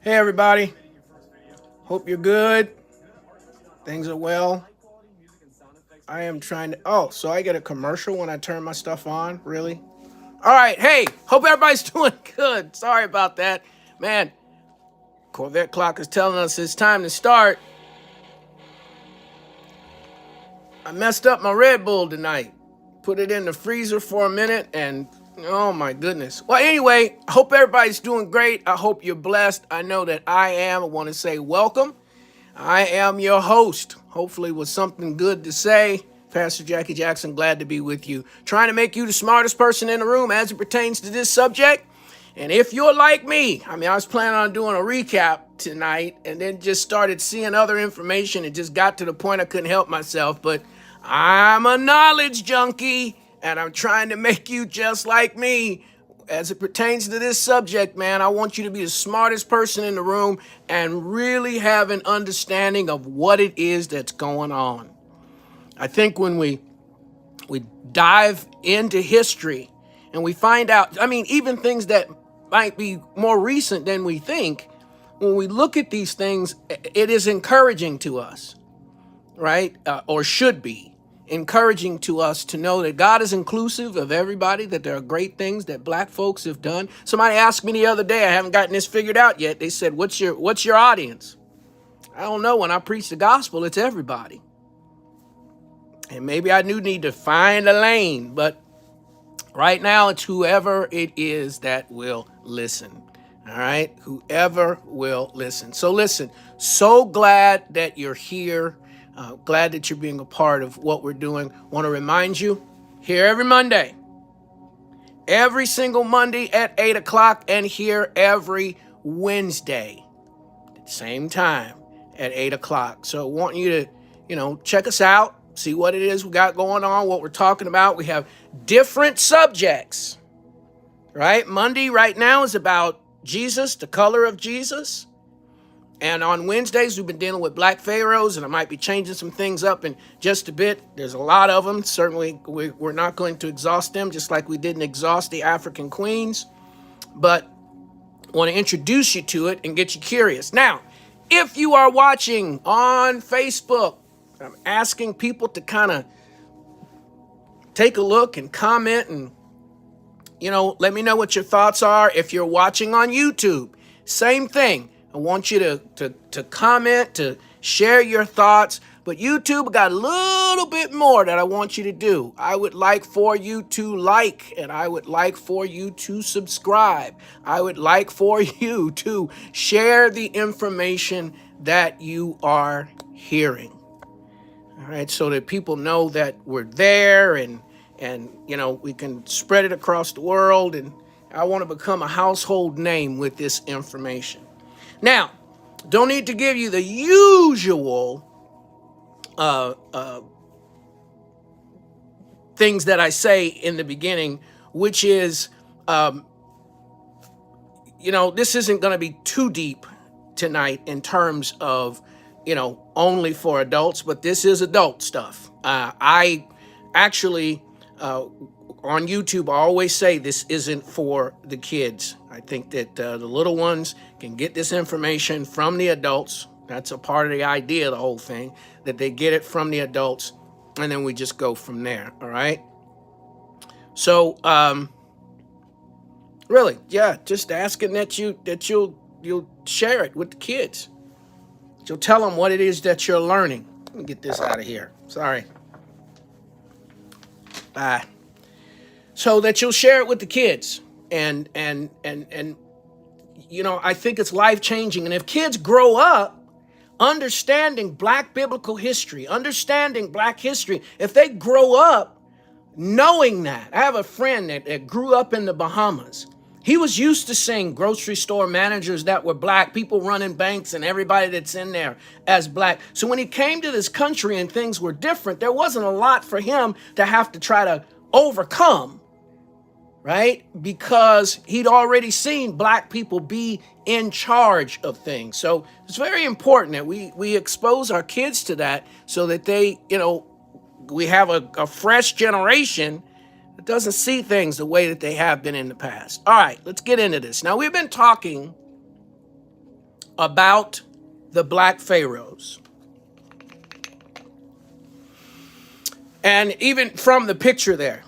Hey everybody, hope you're good. Things are well. I am trying to. Oh, so I get a commercial when I turn my stuff on? Really? All right. Hey, hope everybody's doing good. Sorry about that. Man, Corvette clock is telling us it's time to start. I messed up my Red Bull tonight. Put it in the freezer for a minute and oh my goodness. Well, anyway, I hope everybody's doing great. I hope you're blessed. I know that I am. I want to say welcome. I am your host, hopefully with something good to say. Pastor Jackie Jackson, glad to be with you. Trying to make you the smartest person in the room as it pertains to this subject. And if you're like me, I was planning on doing a recap tonight and then just started seeing other information. It just got to the point I couldn't help myself. But I'm a knowledge junkie and I'm trying to make you just like me. As it pertains to this subject, man, I want you to be the smartest person in the room and really have an understanding of what it is that's going on. I think when we dive into history and we find out, even things that might be more recent than we think, when we look at these things, it is encouraging to us, right? Or should be encouraging to us to know that God is inclusive of everybody, that there are great things that black folks have done. Somebody asked me the other day, I haven't gotten this figured out yet. They said, what's your audience? I don't know. When I preach the gospel, it's everybody. And maybe I do need to find a lane, but right now it's whoever it is that will listen. All right. Whoever will listen. So listen, so glad that you're here. Glad that you're being a part of what we're doing. Want to remind you, here every Monday, every single Monday at 8 o'clock, and here every Wednesday, same time at 8 o'clock. So I want you to, check us out, see what it is we got going on, what we're talking about. We have different subjects, right? Monday right now is about Jesus, the color of Jesus. And on Wednesdays, we've been dealing with Black Pharaohs, and I might be changing some things up in just a bit. There's a lot of them. Certainly, we're not going to exhaust them, just like we didn't exhaust the African queens. But I want to introduce you to it and get you curious. Now, if you are watching on Facebook, I'm asking people to kind of take a look and comment and, let me know what your thoughts are. If you're watching on YouTube, same thing. I want you to comment, to share your thoughts. But YouTube got a little bit more that I want you to do. I would like for you to like, and I would like for you to subscribe. I would like for you to share the information that you are hearing. All right, so that people know that we're there and we can spread it across the world. And I want to become a household name with this information. Now, don't need to give you the usual things that I say in the beginning, which is, this isn't going to be too deep tonight in terms of, only for adults, but this is adult stuff. I actually, on YouTube, I always say this isn't for the kids. I think that the little ones can get this information from the adults. That's a part of the idea of the whole thing, that they get it from the adults, and then we just go from there, all right? So, really, yeah, just asking that you'll share it with the kids. You'll tell them what it is that you're learning. Let me get this out of here. Sorry. Bye. So that you'll share it with the kids. And I think it's life-changing. And if kids grow up understanding Black biblical history, understanding Black history, if they grow up knowing that. I have a friend that grew up in the Bahamas. He was used to seeing grocery store managers that were Black, people running banks and everybody that's in there as Black. So when he came to this country and things were different, there wasn't a lot for him to have to try to overcome. Right? Because he'd already seen Black people be in charge of things. So it's very important that we expose our kids to that so that they, we have a fresh generation that doesn't see things the way that they have been in the past. All right, let's get into this. Now, we've been talking about the Black Pharaohs. And even from the picture there,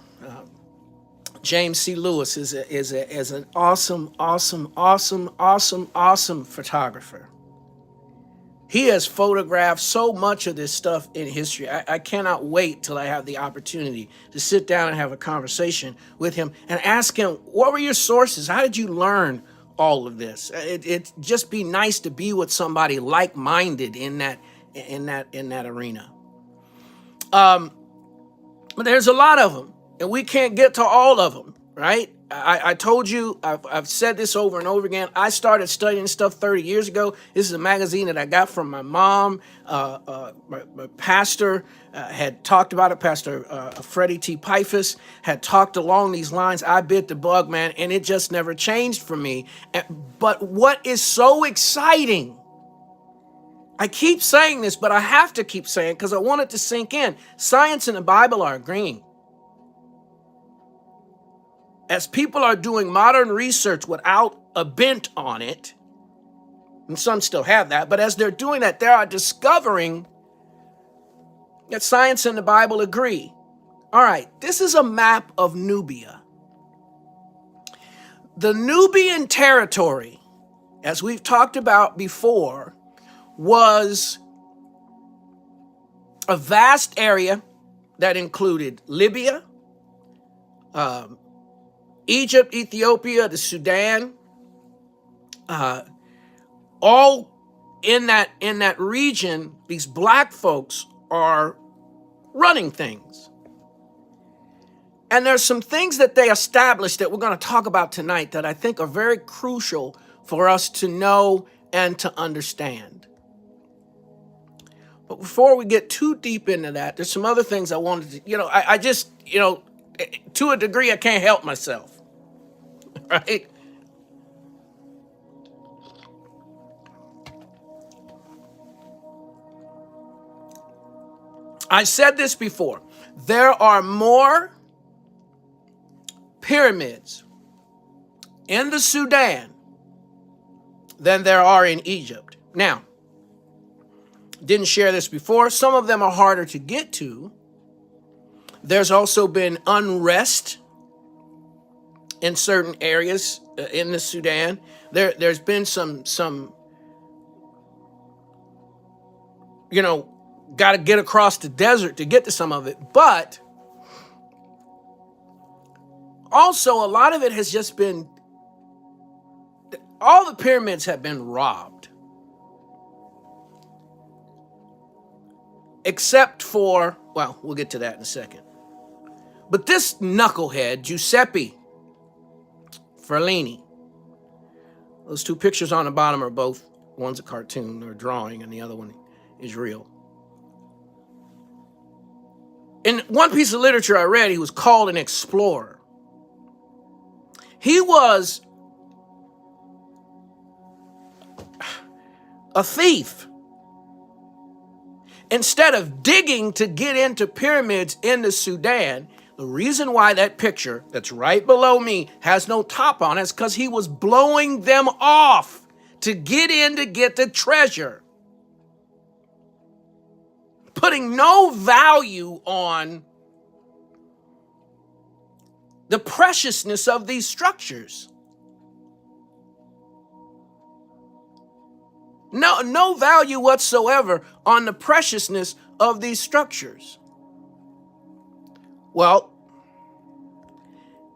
James C. Lewis is an awesome photographer. He has photographed so much of this stuff in history. I cannot wait till I have the opportunity to sit down and have a conversation with him and ask him, what were your sources? How did you learn all of this? It just be nice to be with somebody like-minded in that arena. But there's a lot of them, and we can't get to all of them, right? I told you, I've said this over and over again. I started studying stuff 30 years ago. This is a magazine that I got from my mom. My pastor had talked about it. Pastor Freddie T. Pifus had talked along these lines. I bit the bug, man, and it just never changed for me. But what is so exciting, I keep saying this, but I have to keep saying it because I want it to sink in. Science and the Bible are agreeing. As people are doing modern research without a bent on it, and some still have that, but as they're doing that, they are discovering that science and the Bible agree. All right, this is a map of Nubia. The Nubian territory, as we've talked about before, was a vast area that included Libya, Egypt, Ethiopia, the Sudan, all in that region. These black folks are running things. And there's some things that they established that we're going to talk about tonight that I think are very crucial for us to know and to understand. But before we get too deep into that, there's some other things I wanted to, I just, to a degree, I can't help myself. Right? I said this before. There are more pyramids in the Sudan than there are in Egypt. Now, didn't share this before. Some of them are harder to get to. There's also been unrest in certain areas in the Sudan. There's been some got to get across the desert to get to some of it. But also a lot of it has just been, all the pyramids have been robbed. Except for, well, we'll get to that in a second. But this knucklehead, Giuseppe Ferlini, those two pictures on the bottom are both, one's a cartoon or a drawing and the other one is real. In one piece of literature I read, he was called an explorer. He was a thief. Instead of digging to get into pyramids in the Sudan, the reason why that picture that's right below me has no top on it is because he was blowing them off to get in to get the treasure. Putting no value on the preciousness of these structures. No value whatsoever on the preciousness of these structures. Well,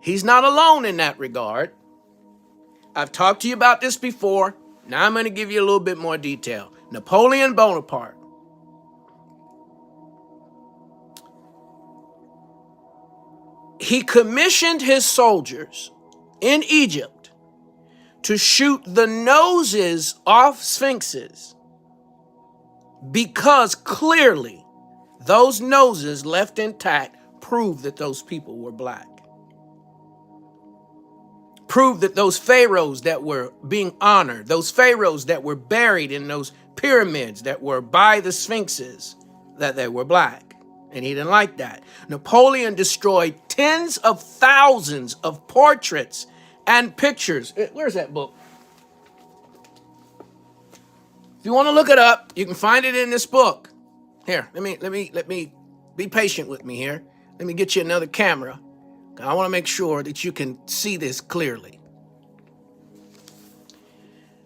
he's not alone in that regard. I've talked to you about this before. Now I'm going to give you a little bit more detail. Napoleon Bonaparte. He commissioned his soldiers in Egypt to shoot the noses off sphinxes because clearly those noses left intact prove that those people were black. Prove that those pharaohs that were being honored, those pharaohs that were buried in those pyramids that were by the sphinxes, that they were black. And he didn't like that. Napoleon destroyed tens of thousands of portraits and pictures. Where's that book? If you want to look it up, you can find it in this book. Here, let me be patient with me here. Let me get you another camera. I want to make sure that you can see this clearly.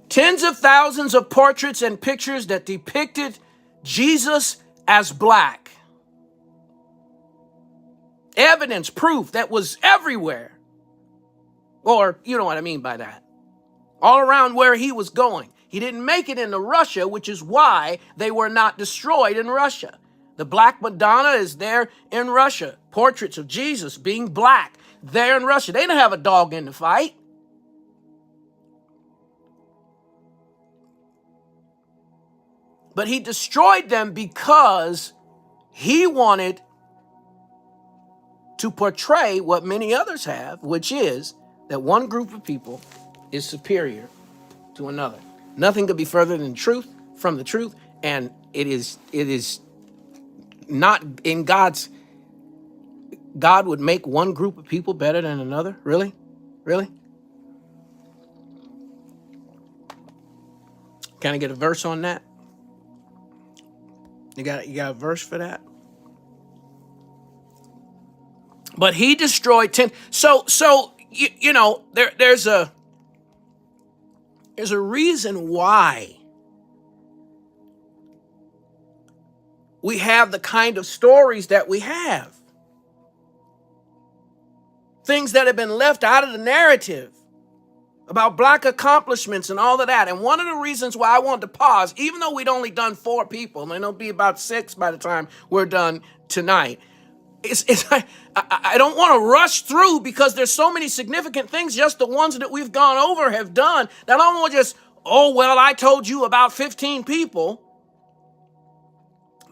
Tens of thousands of portraits and pictures that depicted Jesus as black. Evidence, proof that was everywhere. Or, you know what I mean by that. All around where he was going. He didn't make it into Russia, which is why they were not destroyed in Russia. The Black Madonna is there in Russia. Portraits of Jesus being black there in Russia. They didn't have a dog in the fight. But he destroyed them because he wanted to portray what many others have, which is that one group of people is superior to another. Nothing could be further than truth from the truth, and it is not in God's. God would make one group of people better than another? Really? Really? Can I get a verse on that? You got a verse for that? But he destroyed 10. So you know, there's a reason why we have the kind of stories that we have. Things that have been left out of the narrative about black accomplishments and all of that. And one of the reasons why I wanted to pause, even though we'd only done 4 people, and it'll be about 6 by the time we're done tonight, I don't want to rush through because there's so many significant things, just the ones that we've gone over have done, that I don't want to just, oh, well, I told you about 15 people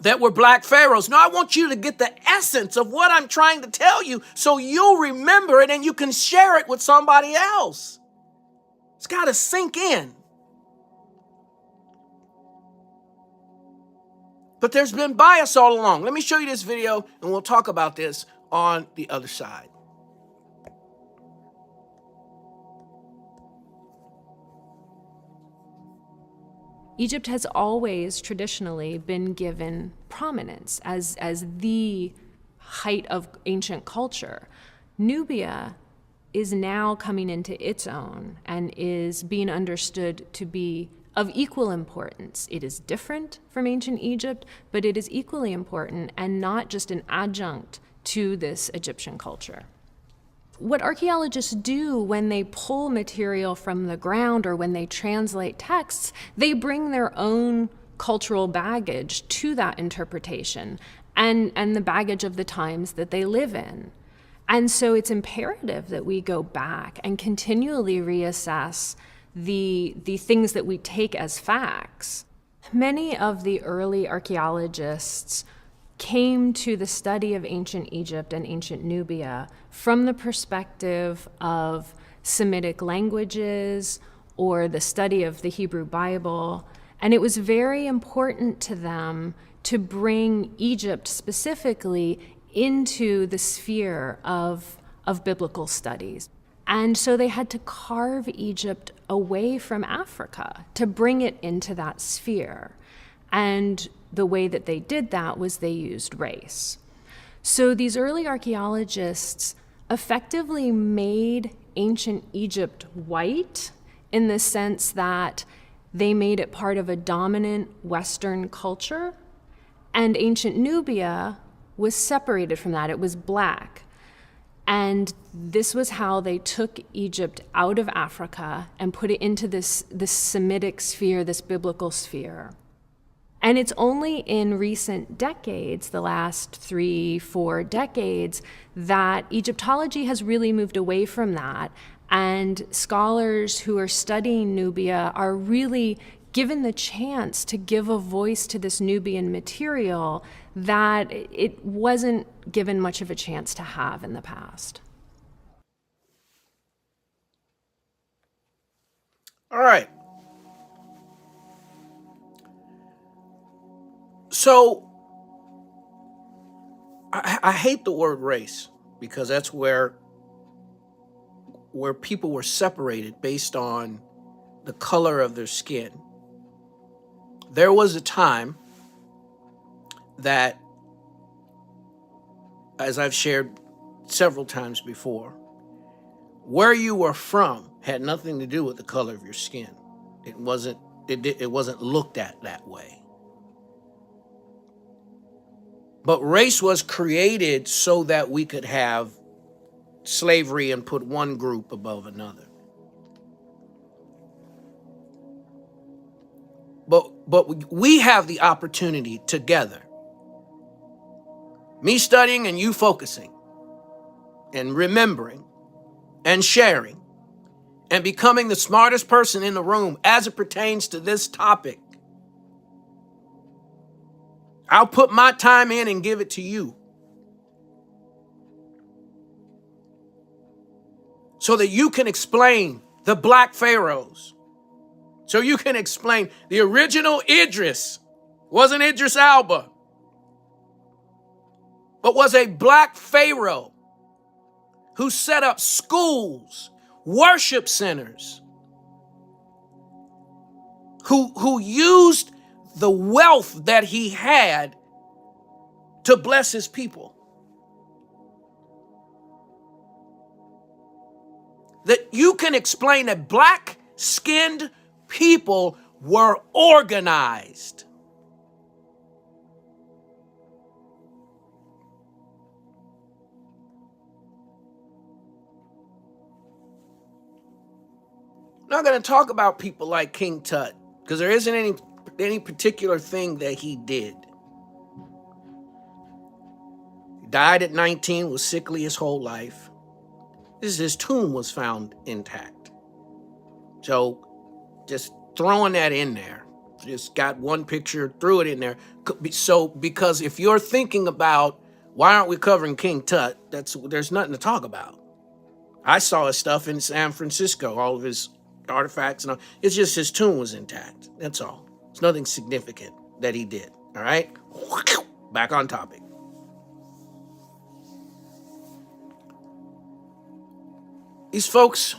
that were Black Pharaohs. No, I want you to get the essence of what I'm trying to tell you so you'll remember it and you can share it with somebody else. It's got to sink in. But there's been bias all along. Let me show you this video and we'll talk about this on the other side. Egypt has always traditionally been given prominence as the height of ancient culture. Nubia is now coming into its own and is being understood to be of equal importance. It is different from ancient Egypt, but it is equally important and not just an adjunct to this Egyptian culture. What archaeologists do when they pull material from the ground or when they translate texts, they bring their own cultural baggage to that interpretation and the baggage of the times that they live in. And so it's imperative that we go back and continually reassess the things that we take as facts. Many of the early archaeologists came to the study of ancient Egypt and ancient Nubia from the perspective of Semitic languages or the study of the Hebrew Bible. And it was very important to them to bring Egypt specifically into the sphere of biblical studies. And so they had to carve Egypt away from Africa to bring it into that sphere. And the way that they did that was they used race. So these early archaeologists effectively made ancient Egypt white in the sense that they made it part of a dominant Western culture, and ancient Nubia was separated from that. It was black. And this was how they took Egypt out of Africa and put it into this Semitic sphere, this biblical sphere. And it's only in recent decades, the last 3-4 decades, that Egyptology has really moved away from that. And scholars who are studying Nubia are really given the chance to give a voice to this Nubian material that it wasn't given much of a chance to have in the past. All right. So I hate the word race because that's where people were separated based on the color of their skin. There was a time that, as I've shared several times before, where you were from had nothing to do with the color of your skin. It wasn't looked at that way. But race was created so that we could have slavery and put one group above another. But we have the opportunity together, me studying and you focusing and remembering and sharing and becoming the smartest person in the room as it pertains to this topic. I'll put my time in and give it to you, so that you can explain the Black Pharaohs. So you can explain the original Idris wasn't Idris Alba, but was a Black Pharaoh who set up schools, worship centers, who used the wealth that he had to bless his people. That you can explain that black-skinned people were organized. I'm not going to talk about people like King Tut, because there isn't any particular thing that he did. He died at 19, was sickly his whole life. His tomb was found intact. So just throwing that in there. Just got one picture, threw it in there. So because if you're thinking about why aren't we covering King Tut, there's nothing to talk about. I saw his stuff in San Francisco, all of his artifacts and all. It's just his tomb was intact. That's all. It's nothing significant that he did. All right? Back on topic. These folks,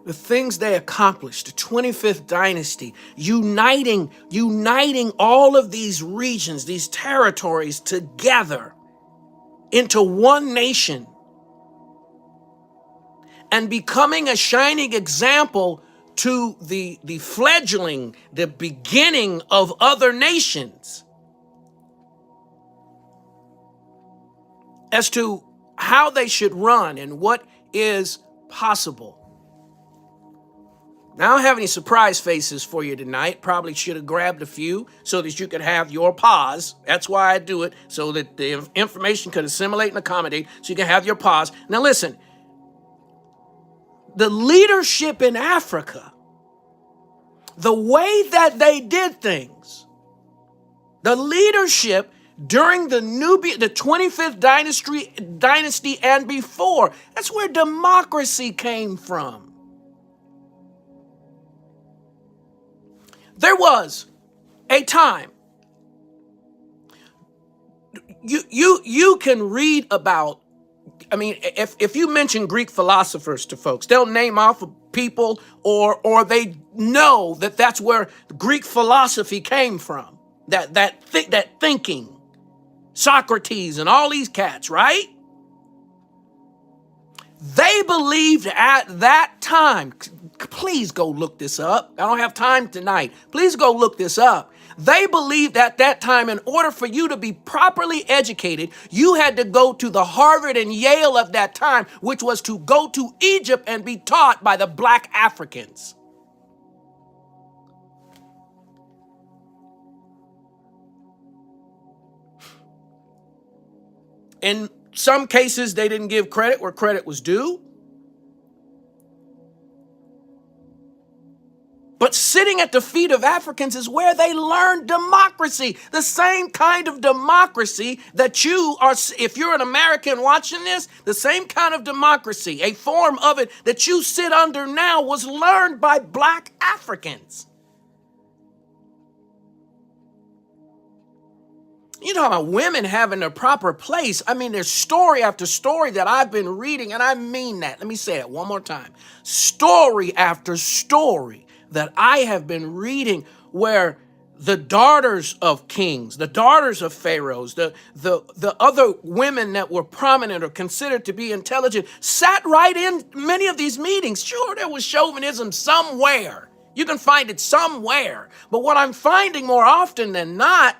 the things they accomplished, the 25th dynasty, uniting all of these regions, these territories together into one nation, and becoming a shining example to the fledgling, the beginning of other nations as to how they should run and what is possible. Now, I don't have any surprise faces for you tonight. Probably should have grabbed a few so that you could have your pause. That's why I do it, so that the information could assimilate and accommodate, so you can have your pause. Now listen, the leadership in Africa, the way that they did things, the leadership during the Nubia, the 25th dynasty and before, that's where democracy came from. There was a time, you can read about, I mean, if you mention Greek philosophers to folks, they'll name off people or they know that that's where Greek philosophy came from, that thinking. Socrates and all these cats, right? They believed at that time, please go look this up. I don't have time tonight. Please go look this up. They believed at that time, in order for you to be properly educated, you had to go to the Harvard and Yale of that time, which was to go to Egypt and be taught by the Black Africans. In some cases, they didn't give credit where credit was due. But sitting at the feet of Africans is where they learned democracy, the same kind of democracy that you are, if you're an American watching this, the same kind of democracy, a form of it that you sit under now was learned by Black Africans. You talk about women having their proper place. I mean, there's story after story that I've been reading, and I mean that. Let me say it one more time. Story after story that I have been reading where the daughters of kings, the daughters of pharaohs, the other women that were prominent or considered to be intelligent sat right in many of these meetings. Sure, there was chauvinism somewhere. You can find it somewhere. But what I'm finding more often than not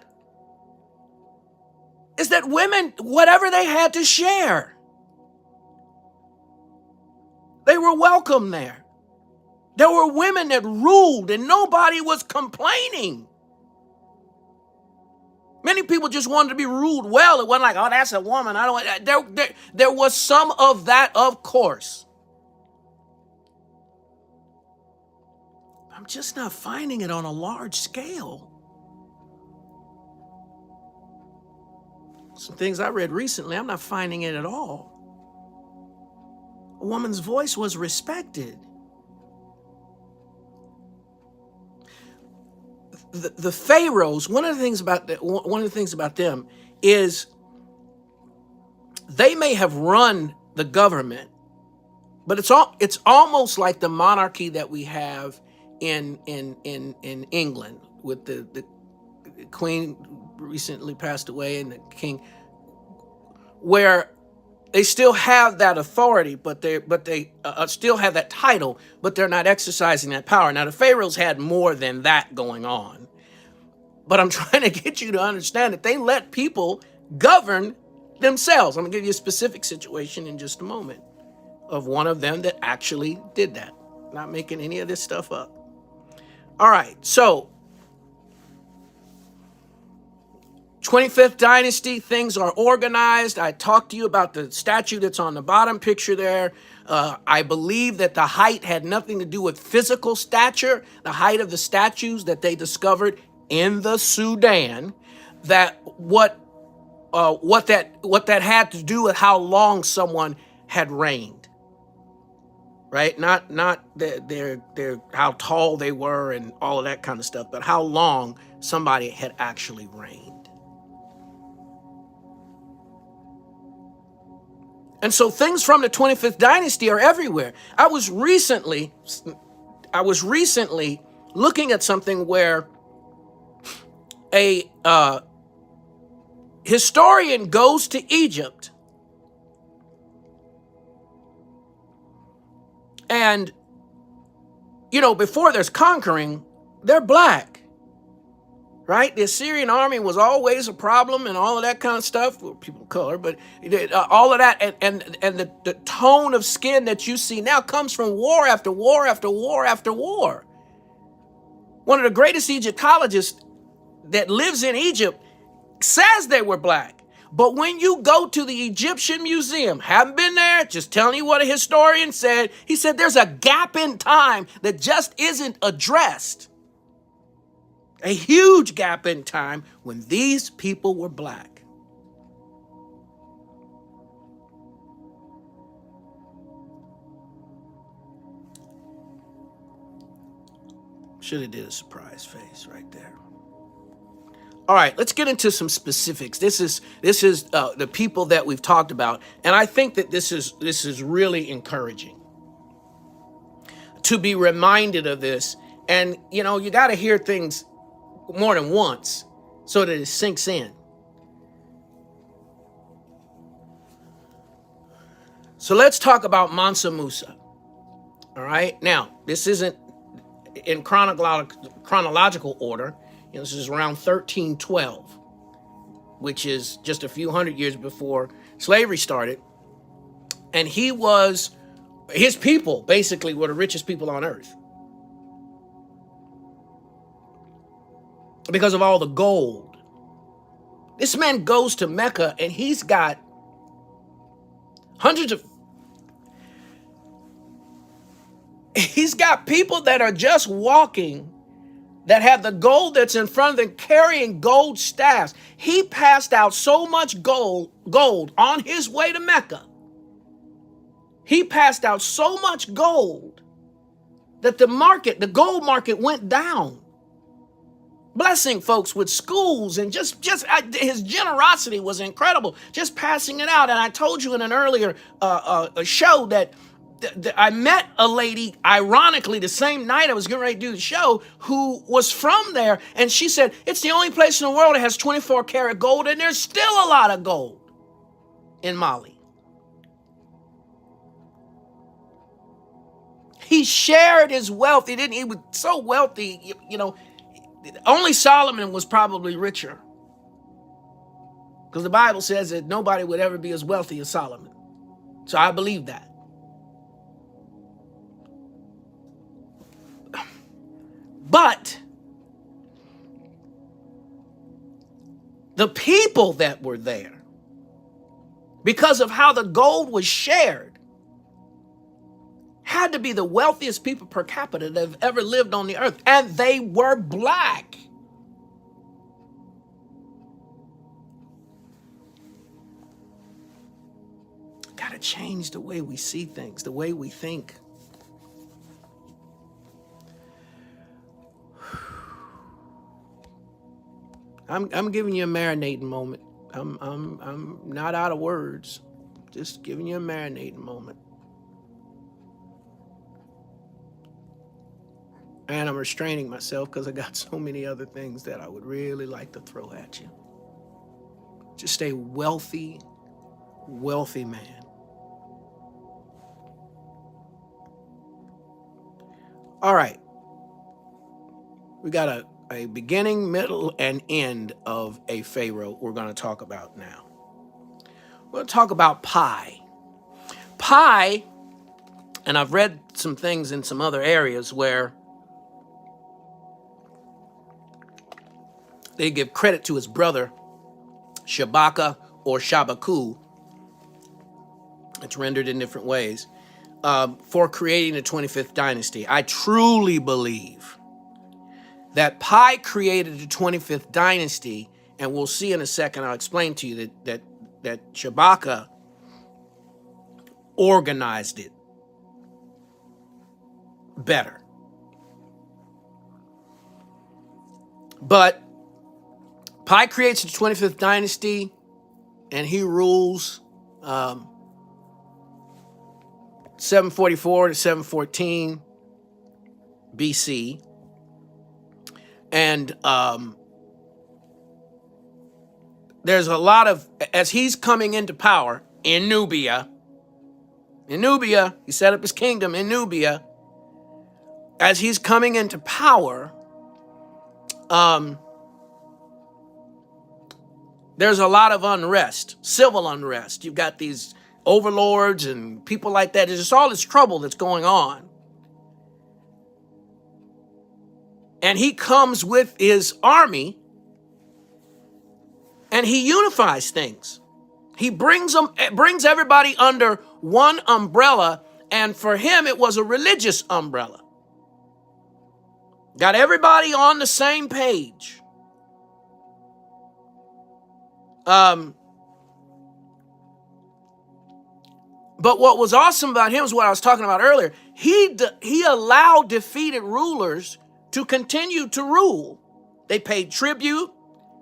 is that women, whatever they had to share, they were welcome there. There were women that ruled and nobody was complaining. Many people just wanted to be ruled well. It wasn't like, oh, that's a woman. I don't. There was some of that, of course. I'm just not finding it on a large scale. Some things I read recently, I'm not finding it at all. A woman's voice was respected. The pharaohs, one of the things about them is they may have run the government, but it's almost like the monarchy that we have in England with the queen recently passed away and the king, where they still have that authority, but they still have that title, but they're not exercising that power. Now, the pharaohs had more than that going on, but I'm trying to get you to understand that they let people govern themselves. I'm going to give you a specific situation in just a moment of one of them that actually did that. Not making any of this stuff up. All right, so 25th Dynasty, things are organized. I talked to you about the statue that's on the bottom picture there. I believe that the height had nothing to do with physical stature, the height of the statues that they discovered in the Sudan, that what that had to do with how long someone had reigned, right? Not their how tall they were and all of that kind of stuff, but how long somebody had actually reigned. And so things from the 25th Dynasty are everywhere. I was recently looking at something where a historian goes to Egypt, and, before there's conquering, they're black. Right? The Assyrian army was always a problem and all of that kind of stuff. Well, people of color, but all of that. And the tone of skin that you see now comes from war after war after war after war. One of the greatest Egyptologists that lives in Egypt says they were black. But when you go to the Egyptian Museum, haven't been there, just telling you what a historian said. He said there's a gap in time that just isn't addressed. A huge gap in time when these people were black. Should have did a surprise face right there. All right, let's get into some specifics. This is the people that we've talked about, and I think that this is really encouraging to be reminded of this. And you got to hear things more than once so that it sinks in. So let's talk about Mansa Musa. All right. Now, this isn't in chronological order. This is around 1312, which is just a few hundred years before slavery started. And his people basically were the richest people on earth, because of all the gold. This man goes to Mecca and he's got he's got people that are just walking that have the gold that's in front of them carrying gold staffs. He passed out so much gold on his way to Mecca. He passed out so much gold that the gold market went down. Blessing folks with schools, and just his generosity was incredible, just passing it out. And I told you in an earlier show that I met a lady, ironically, the same night I was getting ready to do the show, who was from there, and she said, it's the only place in the world that has 24 karat gold, and there's still a lot of gold in Mali. He shared his wealth. He was so wealthy, only Solomon was probably richer. Because the Bible says that nobody would ever be as wealthy as Solomon. So I believe that. But the people that were there, because of how the gold was shared, had to be the wealthiest people per capita that have ever lived on the earth. And they were black. Got to change the way we see things, the way we think. I'm giving you a marinating moment. I'm not out of words. Just giving you a marinating moment. And I'm restraining myself because I got so many other things that I would really like to throw at you. Just a wealthy, wealthy man. All right. We got a beginning, middle, and end of a pharaoh we're going to talk about now. We're going to talk about Pi. Pi, and I've read some things in some other areas where they give credit to his brother, Shabaka or Shabaku. It's rendered in different ways, for creating the 25th dynasty. I truly believe that Pi created the 25th dynasty, and we'll see in a second, I'll explain to you that Shabaka organized it better. But Pi creates the 25th dynasty, and he rules 744 to 714 BC. And there's a lot of, as he's coming into power in Nubia, he set up his kingdom in Nubia. As he's coming into power, there's a lot of unrest, civil unrest. You've got these overlords and people like that. There's just all this trouble that's going on. And he comes with his army and he unifies things. He brings everybody under one umbrella, and for him it was a religious umbrella. Got everybody on the same page. But what was awesome about him is what I was talking about earlier. He allowed defeated rulers to continue to rule. They paid tribute,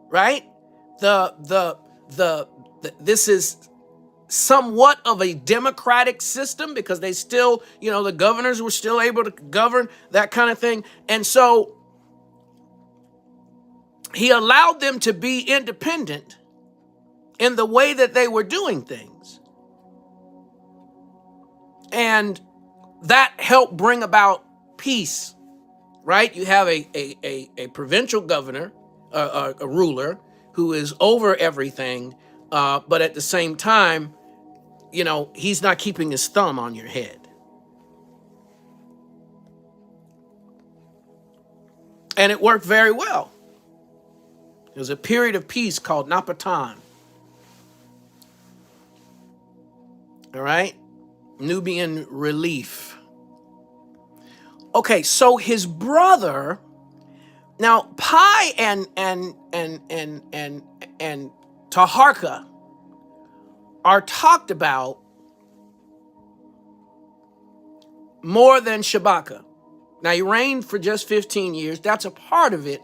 right? This is somewhat of a democratic system because they still, the governors were still able to govern, that kind of thing. And so he allowed them to be independent in the way that they were doing things. And that helped bring about peace, right? You have a provincial governor, a ruler who is over everything, but at the same time, he's not keeping his thumb on your head. And it worked very well. There was a period of peace called Napatan. All right? Nubian relief. Okay, so his brother, now Pi and Taharka are talked about more than Shabaka. Now he reigned for just 15 years. That's a part of it.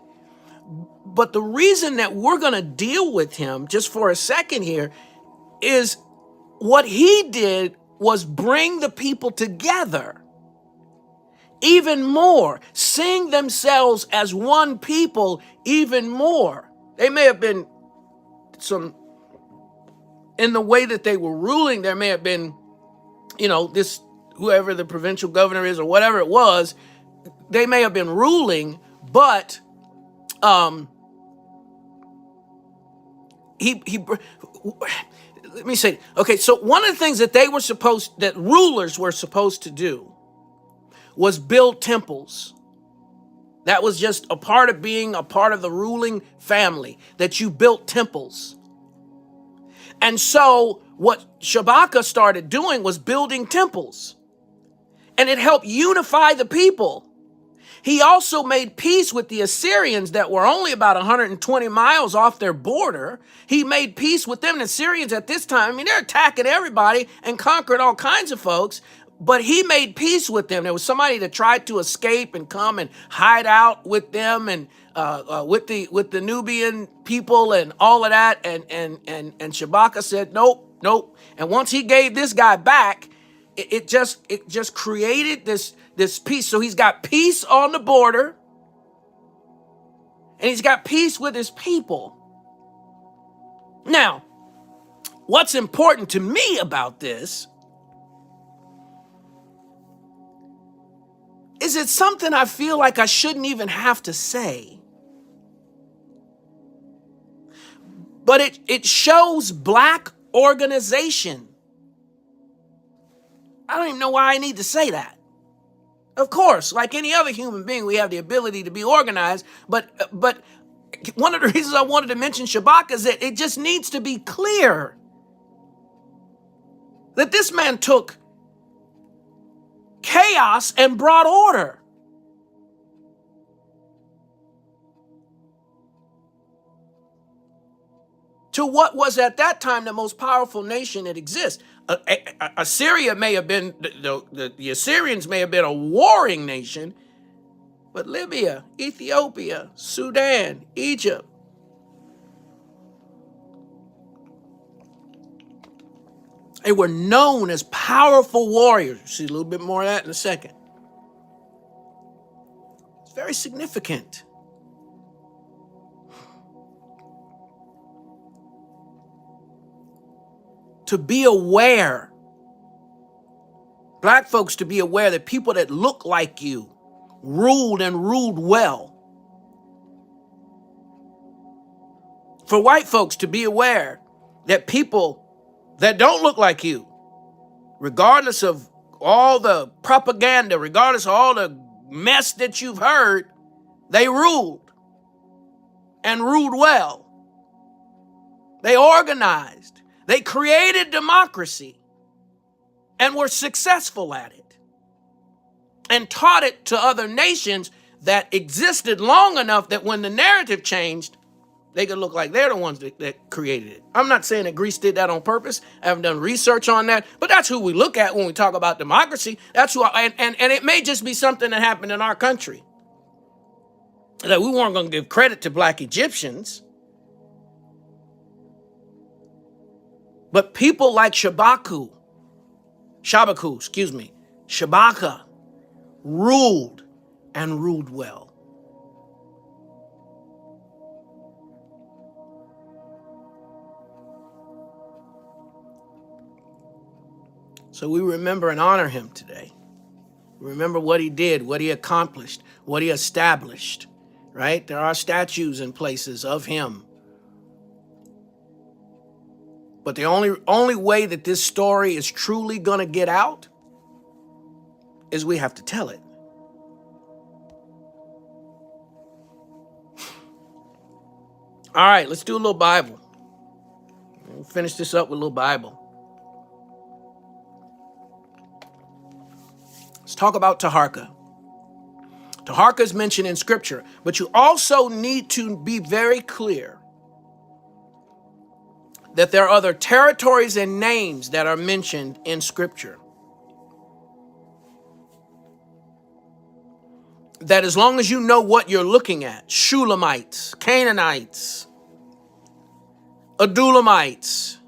But the reason that we're going to deal with him just for a second here is what he did was bring the people together even more, seeing themselves as one people even more. They may have been in the way that they were ruling, there may have been, this, whoever the provincial governor is or whatever it was, they may have been ruling, but let me say, okay, so one of the things that that rulers were supposed to do was build temples. That was just a part of being a part of the ruling family, that you built temples. And so what Shabaka started doing was building temples, and it helped unify the people. He also made peace with the Assyrians that were only about 120 miles off their border. He made peace with them. The Assyrians at this time, they're attacking everybody and conquered all kinds of folks, but he made peace with them. There was somebody that tried to escape and come and hide out with them and with the Nubian people and all of that. And Shabaka said, nope. And once he gave this guy back, it just created this peace. So he's got peace on the border, and he's got peace with his people. Now, what's important to me about this is it's something I feel like I shouldn't even have to say. But it shows Black organization. I don't even know why I need to say that. Of course, like any other human being, we have the ability to be organized. But one of the reasons I wanted to mention Shabaka is that it just needs to be clear that this man took chaos and brought order. To what was at that time the most powerful nation that exists. Assyria may have been, the Assyrians may have been a warring nation, but Libya, Ethiopia, Sudan, Egypt, they were known as powerful warriors. We'll see a little bit more of that in a second. It's very significant. To be aware, Black folks to be aware that people that look like you ruled and ruled well. For white folks to be aware that people that don't look like you, regardless of all the propaganda, regardless of all the mess that you've heard, they ruled and ruled well. They organized. They created democracy and were successful at it and taught it to other nations that existed long enough that when the narrative changed, they could look like they're the ones that created it. I'm not saying that Greece did that on purpose. I haven't done research on that, but that's who we look at when we talk about democracy. That's who, and it may just be something that happened in our country. That we weren't going to give credit to Black Egyptians. But people like Shabaka ruled and ruled well. So we remember and honor him today. Remember what he did, what he accomplished, what he established, right? There are statues in places of him. But the only way that this story is truly going to get out is we have to tell it. All right, let's do a little Bible. We'll finish this up with a little Bible. Let's talk about Taharka. Taharka is mentioned in Scripture, but you also need to be very clear that there are other territories and names that are mentioned in Scripture. That as long as you know what you're looking at, Shulamites, Canaanites, Adulamites,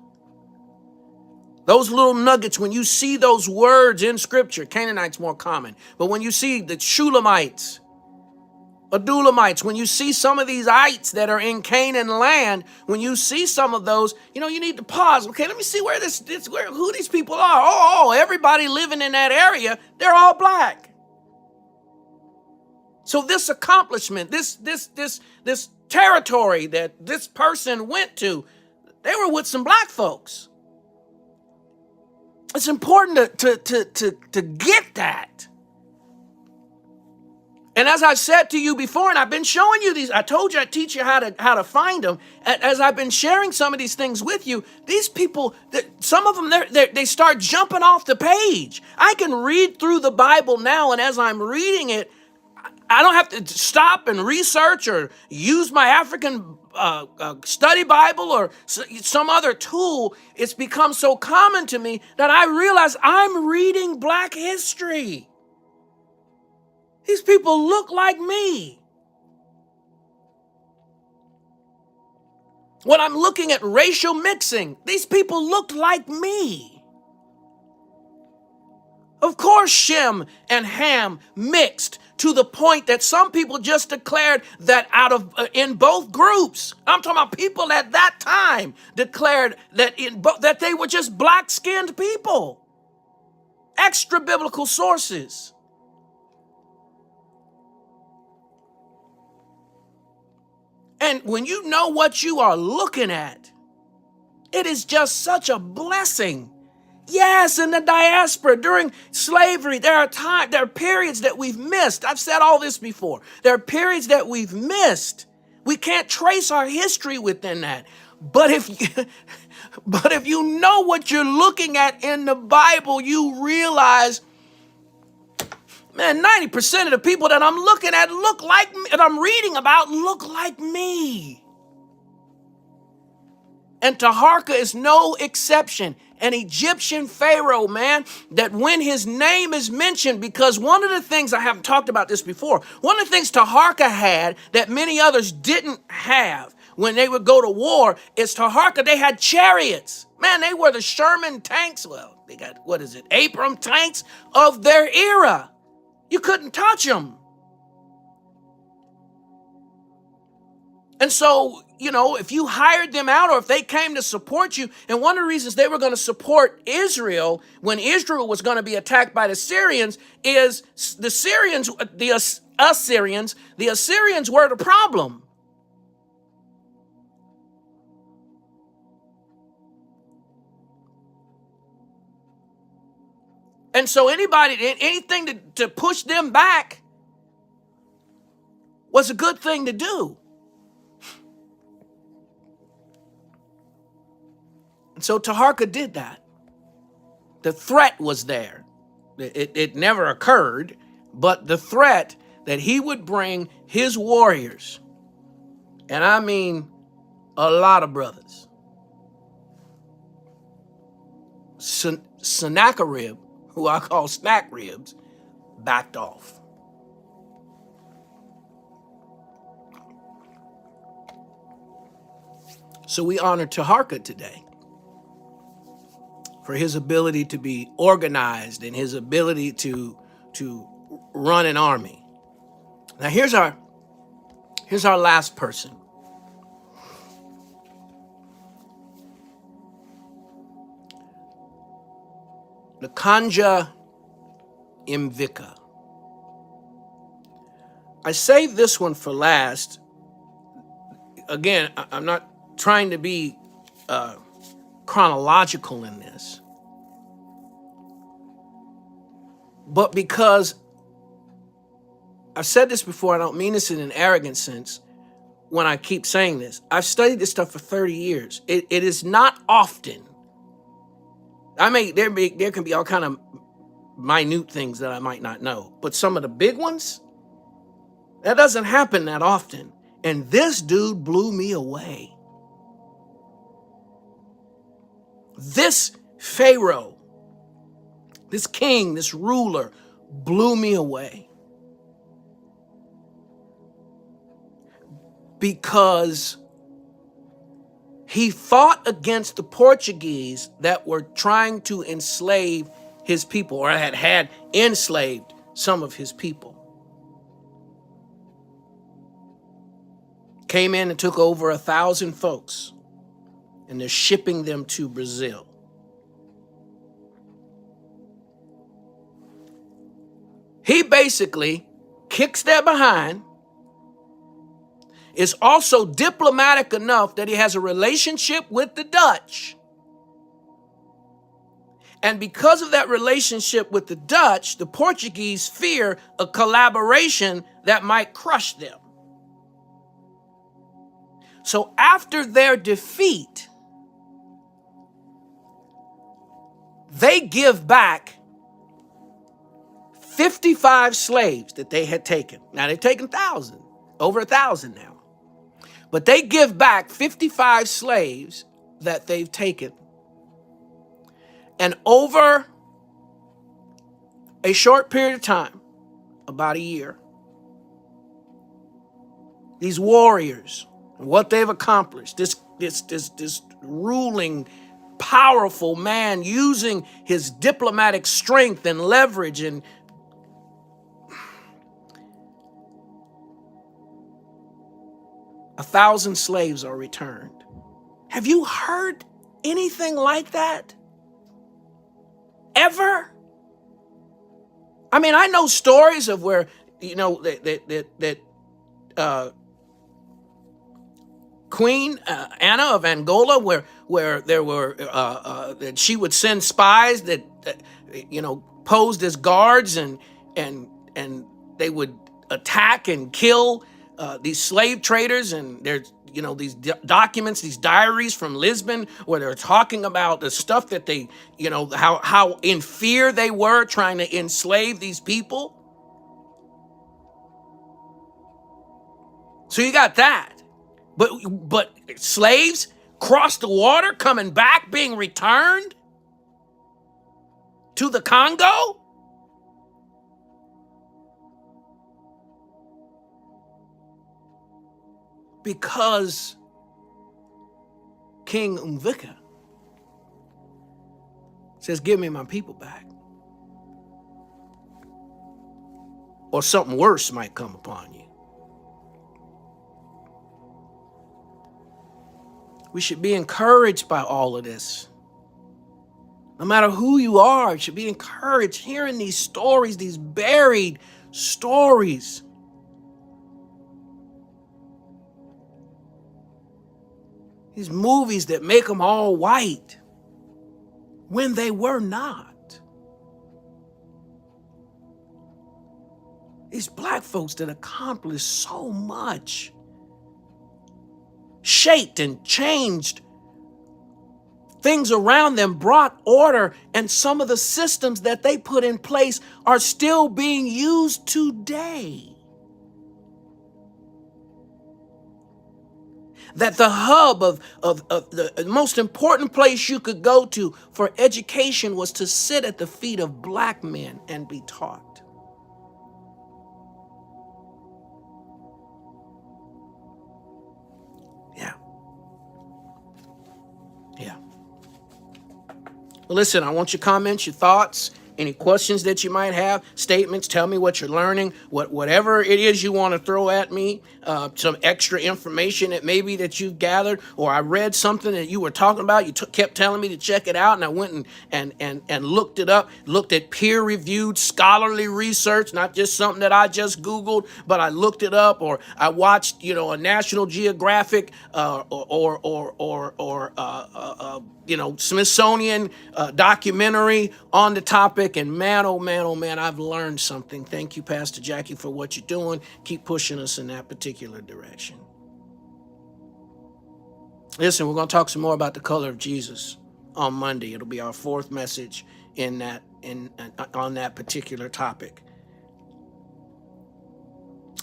Those little nuggets, when you see those words in scripture, Canaanites more common, but when you see the Shulamites, Adulamites, when you see some of these ites that are in Canaan land, when you see some of those, you need to pause. Okay, let me see who these people are. Oh, everybody living in that area, they're all black. So this accomplishment, this territory that this person went to, they were with some black folks. It's important to get that. And as I said to you before, and I've been showing you these, I told you I'd teach you how to find them. As I've been sharing some of these things with you, these people, some of them, they start jumping off the page. I can read through the Bible now, and as I'm reading it, I don't have to stop and research or use my African study Bible or some other tool. It's become so common to me that I realize I'm reading black history. These people look like me. When I'm looking at racial mixing, these people look like me. Of course, Shem and Ham mixed to the point that some people just declared that in both groups, I'm talking about people at that time, declared that that they were just black-skinned people. Extra biblical sources. And when you know what you are looking at, it is just such a blessing. Yes, in the diaspora, during slavery, there are periods that we've missed. I've said all this before. There are periods that we've missed. We can't trace our history within that. But if you know what you're looking at in the Bible, you realize, man, 90% of the people that I'm looking at look like me, that I'm reading about look like me. And Taharka is no exception. An Egyptian pharaoh, man, that when his name is mentioned, because one of the things, I haven't talked about this before, one of the things Taharka had that many others didn't have when they would go to war is Taharka, they had chariots. Man, they were the Sherman tanks. Well, they got, Abram tanks of their era. You couldn't touch them. And so, if you hired them out or if they came to support you, and one of the reasons they were going to support Israel when Israel was going to be attacked by the Syrians is the Assyrians were the problem. And so anything to push them back was a good thing to do. And so Taharka did that. The threat was there. It never occurred, but the threat that he would bring his warriors, and I mean a lot of brothers, Sennacherib, who I call snack ribs, backed off. So we honor Taharka today for his ability to be organized and his ability to run an army. Now here's our last person. Nakanja Imvika. I saved this one for last. Again, I'm not trying to be chronological in this, but because I've said this before, I don't mean this in an arrogant sense when I keep saying this. I've studied this stuff for 30 years. It is not often. There can be all kind of minute things that I might not know, but some of the big ones, that doesn't happen that often. And this dude blew me away. This Pharaoh, this king, this ruler, blew me away. Because He fought against the Portuguese that were trying to enslave his people, or had enslaved some of his people. Came in and took over 1,000 folks, and they're shipping them to Brazil. He basically kicks their behind, is also diplomatic enough that he has a relationship with the Dutch. And because of that relationship with the Dutch, the Portuguese fear a collaboration that might crush them. So after their defeat, they give back 55 slaves that they had taken. Now they've taken 1,000, over 1,000 now. But they give back 55 slaves that they've taken. And over a short period of time, about a year, these warriors, and what they've accomplished, this ruling, powerful man using his diplomatic strength and leverage, and a 1,000 slaves are returned. Have you heard anything like that? Ever? I mean, I know stories of where, that Queen Anna of Angola, where there were that she would send spies that posed as guards, and they would attack and kill these slave traders. And there's these documents, these diaries from Lisbon, where they're talking about the stuff that they, how in fear they were trying to enslave these people. So you got that. But slaves crossed the water, coming back, being returned to the Congo? Because King Umvika says, give me my people back, or something worse might come upon you. We should be encouraged by all of this. No matter who you are, you should be encouraged hearing these stories, these buried stories. These movies that make them all white when they were not. These black folks that accomplished so much, shaped and changed things around them, brought order, and some of the systems that they put in place are still being used today. That the hub of the most important place you could go to for education was to sit at the feet of black men and be taught. Yeah. Well, listen, I want your comments, your thoughts, any questions that you might have, statements. Tell me what you're learning, whatever it is you want to throw at me, some extra information that maybe that you've gathered, or I read something that you were talking about. You kept telling me to check it out, and I went and looked it up, looked at peer-reviewed scholarly research, not just something that I just Googled, but I looked it up, or I watched, a National Geographic Smithsonian documentary on the topic. And man, oh man, I've learned something. Thank you, Pastor Jackie, for what you're doing. Keep pushing us in that particular direction. Listen, we're going to talk some more about the color of Jesus on Monday. It'll be our fourth message on that particular topic.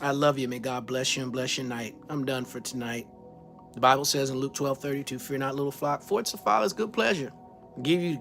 I love you. May God bless you and bless your night. I'm done for tonight. The Bible says in Luke 12:32, fear not, little flock, for it's the Father's good pleasure. Give you